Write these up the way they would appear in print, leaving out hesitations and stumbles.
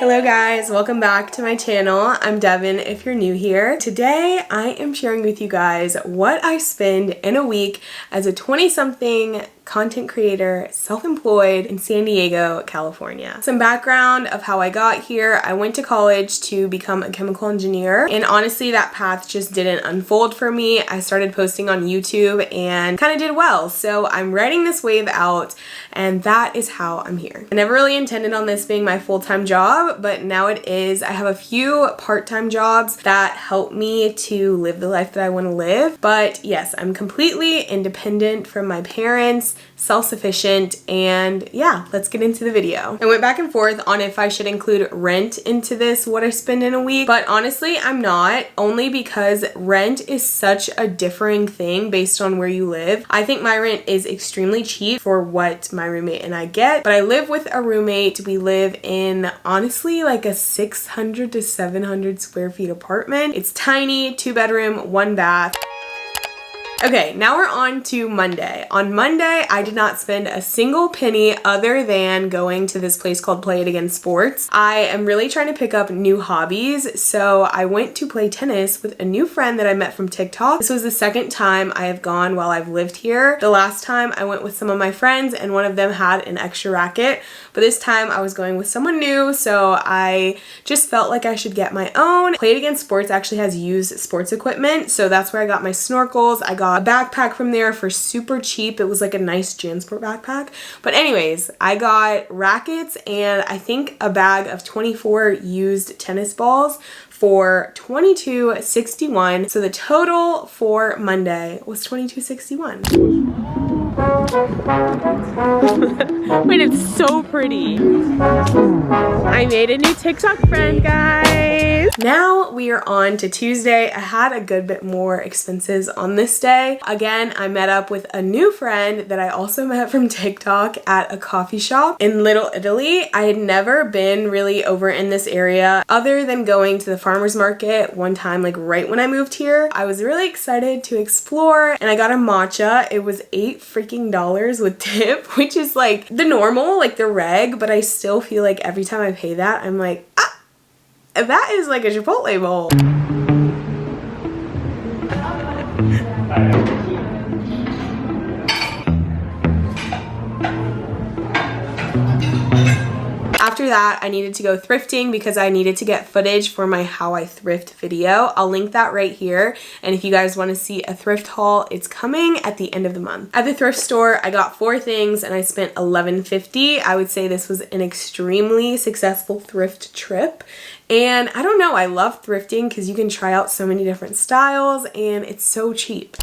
Hello guys, welcome back to my channel. I'm Devon if you're new here. Today I am sharing with you guys what I spend in a week as a 20-something content creator, self-employed in San Diego, California. Some background of how I got here. I went to college to become a chemical engineer, and honestly that path just didn't unfold for me. I started posting on YouTube and kind of did well, so I'm riding this wave out, and that is how I'm here. I never really intended on this being my full-time job, but now it is. I have a few part-time jobs that help me to live the life that I want to live, but yes, I'm completely independent from my parents, self-sufficient, and yeah, let's get into the video. I went back and forth on if I should include rent into this, what I spend in a week, but honestly I'm not, only because rent is such a differing thing based on where you live. I think my rent is extremely cheap for what my roommate and I get, but I live with a roommate. We live in honestly like a 600 to 700 square feet apartment. It's tiny, 2-bedroom, 1 bath. Okay, now we're on to Monday. On Monday, I did not spend a single penny other than going to this place called Play It Again Sports. I am really trying to pick up new hobbies, so I went to play tennis with a new friend that I met from TikTok. This was the second time I have gone while I've lived here. The last time I went with some of my friends and one of them had an extra racket, but this time I was going with someone new, so I just felt like I should get my own. Play It Again Sports actually has used sports equipment, so that's where I got my snorkels. I got a backpack from there for super cheap. It was like a nice JanSport backpack. But anyways, I got rackets and I think a bag of 24 used tennis balls for $22.61. So the total for Monday was $22.61. Wait, it's so pretty. I made a new TikTok friend, guys. Now we are on to Tuesday. I had a good bit more expenses on this day. Again, I met up with a new friend that I also met from TikTok at a coffee shop in Little Italy. I had never been really over in this area other than going to the farmer's market one time, like right when I moved here. I was really excited to explore and I got a matcha. It was $8 with tip, which is like the normal, like the reg, but I still feel like every time I pay that, I'm like, ah, that is like a Chipotle bowl. After that, I needed to go thrifting because I needed to get footage for my how I thrift video. I'll link that right here. And if you guys want to see a thrift haul, it's coming at the end of the month. At the thrift store, I got 4 things and I spent $11.50. I would say this was an extremely successful thrift trip. And I don't know, I love thrifting because you can try out so many different styles and it's so cheap.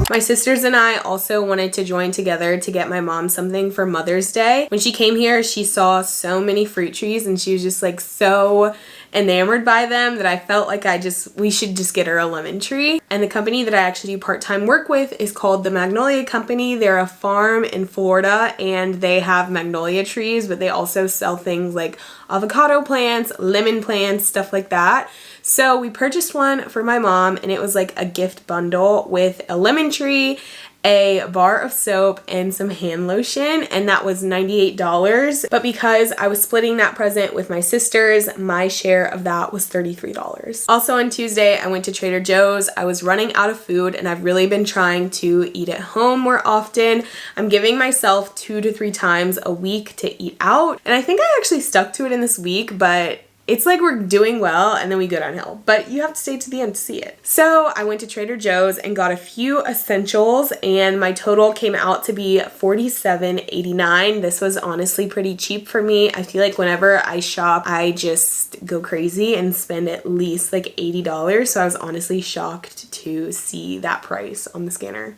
My sisters and I also wanted to join together to get my mom something for Mother's Day. When she came here, she saw so many fruit trees and she was just like so enamored by them that I felt like we should just get her a lemon tree. And the company that I actually do part-time work with is called the Magnolia Company. They're a farm in Florida and they have magnolia trees, but they also sell things like avocado plants, lemon plants, stuff like that. So we purchased one for my mom and it was like a gift bundle with a lemon tree, a bar of soap, and some hand lotion, and that was $98. But because I was splitting that present with my sisters, my share of that was $33. Also on Tuesday, I went to Trader Joe's. I was running out of food and I've really been trying to eat at home more often. I'm giving myself 2 to 3 times a week to eat out, and I think I actually stuck to it in this week, but it's like we're doing well and then we go downhill, but you have to stay to the end to see it. So I went to Trader Joe's and got a few essentials and my total came out to be $47.89. This was honestly pretty cheap for me. I feel like whenever I shop, I just go crazy and spend at least like $80. So I was honestly shocked to see that price on the scanner.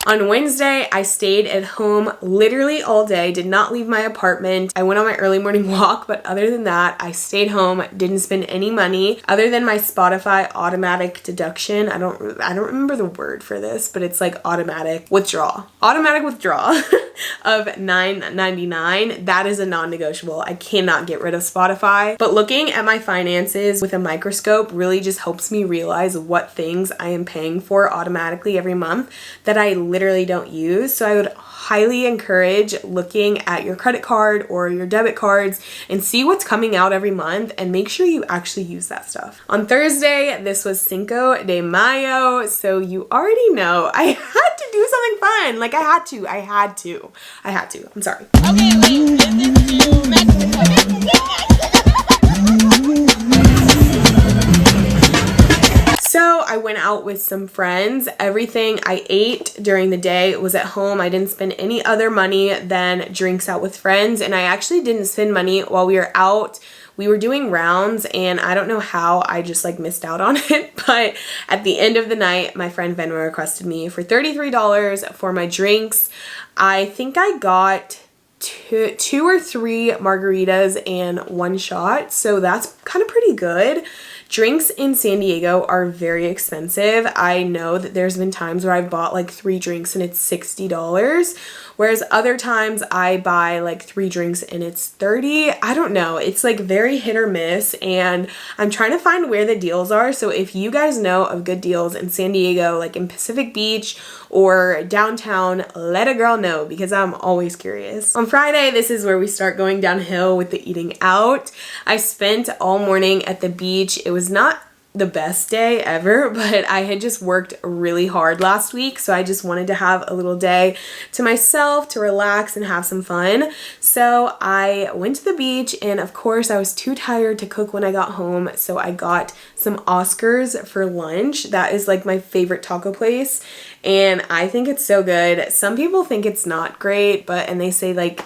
On Wednesday, I stayed at home literally all day, did not leave my apartment. I went on my early morning walk, but other than that, I stayed home, didn't spend any money other than my Spotify automatic deduction. I don't remember the word for this, but it's like automatic withdrawal of $9.99. That is a non-negotiable. I cannot get rid of Spotify. But looking at my finances with a microscope really just helps me realize what things I am paying for automatically every month that I literally don't use. So I would highly encourage looking at your credit card or your debit cards and see what's coming out every month and make sure you actually use that stuff. On Thursday, this was Cinco de Mayo, so you already know I had to do something fun. Like I had to. I'm sorry. Okay, wait, this is to Mexico. So I went out with some friends. Everything I ate during the day was at home. I didn't spend any other money than drinks out with friends, and I actually didn't spend money while we were out. We were doing rounds, and I don't know how I just like missed out on it, but at the end of the night, my friend Venmo requested me for $33 for my drinks. I think I got two or three margaritas and one shot, so that's kind of pretty good. Drinks in San Diego are very expensive. I know that there's been times where I've bought like 3 drinks and it's $60, whereas other times I buy like 3 drinks and it's $30. I don't know. It's like very hit or miss, and I'm trying to find where the deals are. So if you guys know of good deals in San Diego, like in Pacific Beach or downtown, let a girl know because I'm always curious. On Friday, this is where we start going downhill with the eating out. I spent all morning at the beach. It was not the best day ever, but I had just worked really hard last week, so I just wanted to have a little day to myself to relax and have some fun. So I went to the beach, and of course I was too tired to cook when I got home, so I got some Oscars for lunch. That is like my favorite taco place, and I think it's so good. Some people think it's not great, and they say like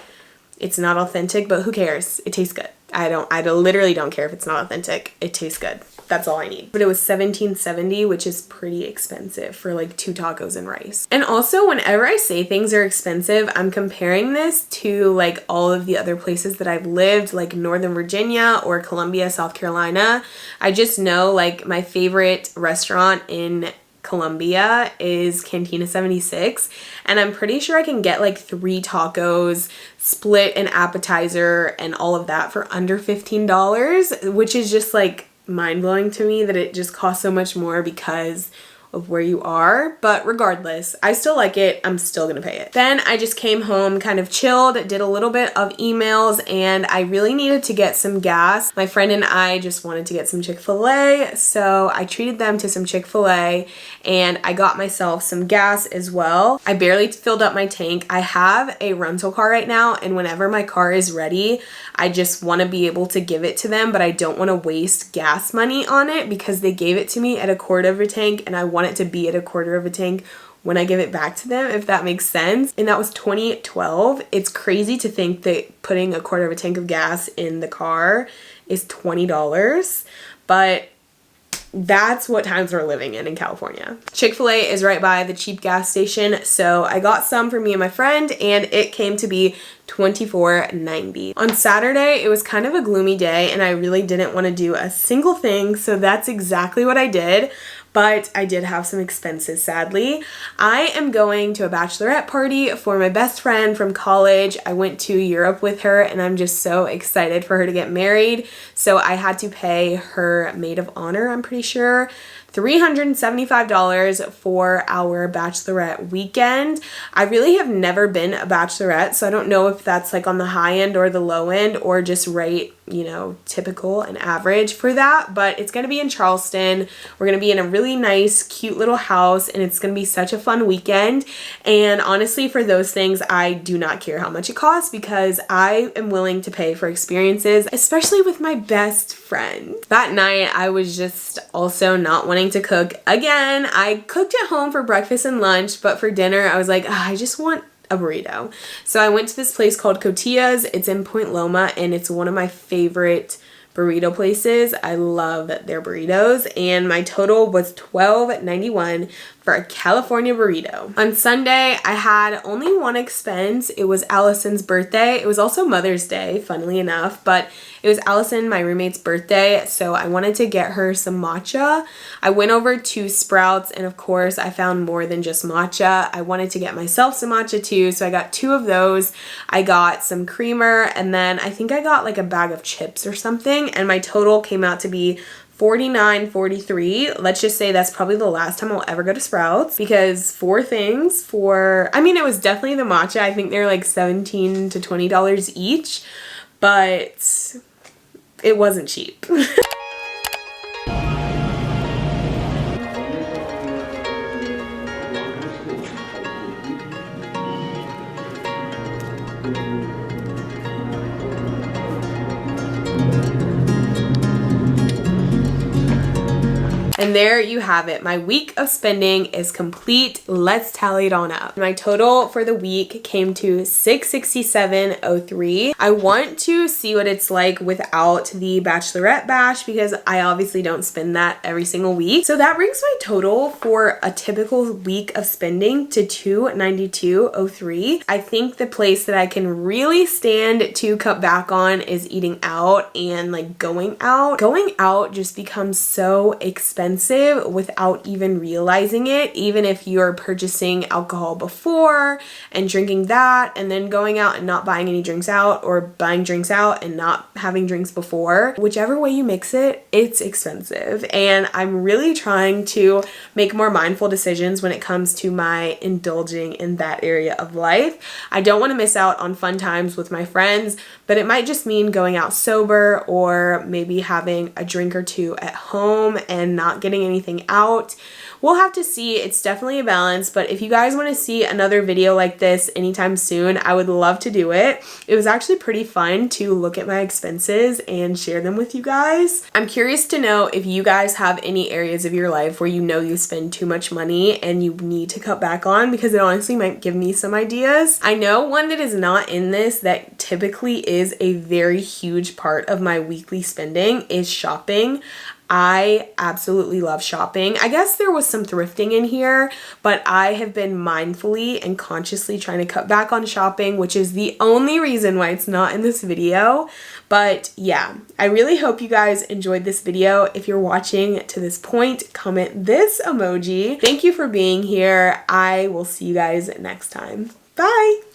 it's not authentic, but who cares? It tastes good. I literally don't care if it's not authentic. It tastes good. That's all I need. But it was $17.70, which is pretty expensive for like 2 tacos and rice. And also, whenever I say things are expensive, I'm comparing this to like all of the other places that I've lived, like Northern Virginia or Columbia, South Carolina. I just know like my favorite restaurant in Columbia is Cantina 76, and I'm pretty sure I can get like 3 tacos, split an appetizer, and all of that for under $15, which is just like mind-blowing to me that it just costs so much more because of where you are. But regardless, I still like it. I'm still gonna pay it. Then I just came home, kind of chilled, did a little bit of emails, and I really needed to get some gas. My friend and I just wanted to get some Chick-fil-A, so I treated them to some Chick-fil-A, and I got myself some gas as well. I barely filled up my tank. I have a rental car right now, and whenever my car is ready, I just want to be able to give it to them, but I don't want to waste gas money on it because they gave it to me at a quarter of a tank, and I want it to be at a quarter of a tank when I give it back to them, if that makes sense. And that was 2012. It's crazy to think that putting a quarter of a tank of gas in the car is $20, but that's what times we're living in California. Chick-fil-A is right by the cheap gas station, so I got some for me and my friend, and it came to be $24.90. On Saturday, it was kind of a gloomy day, and I really didn't want to do a single thing, so that's exactly what I did. But I did have some expenses, sadly. I am going to a bachelorette party for my best friend from college. I went to Europe with her, and I'm just so excited for her to get married. So I had to pay her maid of honor, I'm pretty sure, $375 for our bachelorette weekend. I really have never been a bachelorette, so I don't know if that's like on the high end or the low end or just right, you know, typical and average for that. But it's going to be in Charleston. We're going to be in a really nice, cute little house, and it's going to be such a fun weekend. And honestly, for those things, I do not care how much it costs because I am willing to pay for experiences, especially with my best friend. That night, I was just also not wanting to cook again. I cooked at home for breakfast and lunch, but for dinner, I was like, I just want a burrito. So I went to this place called Cotillas. It's in Point Loma, and it's one of my favorite burrito places. I love their burritos, and my total was $12.91 for a California burrito. On Sunday, I had only one expense. It was Allison's birthday. It was also Mother's Day, funnily enough, but it was Allison, my roommate's birthday, so I wanted to get her some matcha. I went over to Sprouts, and of course, I found more than just matcha. I wanted to get myself some matcha too, so I got 2 of those. I got some creamer, and then I think I got like a bag of chips or something, and my total came out to be $49.43. Let's just say that's probably the last time I'll ever go to Sprouts, because 4 things for, I mean, it was definitely the matcha. I think they're like $17 to $20 each, but it wasn't cheap. And there you have it. My week of spending is complete. Let's tally it on up. My total for the week came to $667.03. I want to see what it's like without the Bachelorette Bash, because I obviously don't spend that every single week. So that brings my total for a typical week of spending to $292.03. I think the place that I can really stand to cut back on is eating out and like going out. Going out just becomes so expensive without even realizing it, even if you're purchasing alcohol before and drinking that and then going out and not buying any drinks out, or buying drinks out and not having drinks before. Whichever way you mix it, it's expensive. And I'm really trying to make more mindful decisions when it comes to my indulging in that area of life. I don't want to miss out on fun times with my friends, but it might just mean going out sober, or maybe having a drink or 2 at home and not getting anything out. We'll have to see. It's definitely a balance, but if you guys want to see another video like this anytime soon, I would love to do it. It was actually pretty fun to look at my expenses and share them with you guys. I'm curious to know if you guys have any areas of your life where you know you spend too much money and you need to cut back on, because it honestly might give me some ideas. I know one that is not in this that typically is a very huge part of my weekly spending is shopping. I absolutely love shopping. I guess there was some thrifting in here, but I have been mindfully and consciously trying to cut back on shopping, which is the only reason why it's not in this video. But yeah, I really hope you guys enjoyed this video. If you're watching to this point, comment this emoji. Thank you for being here. I will see you guys next time. Bye!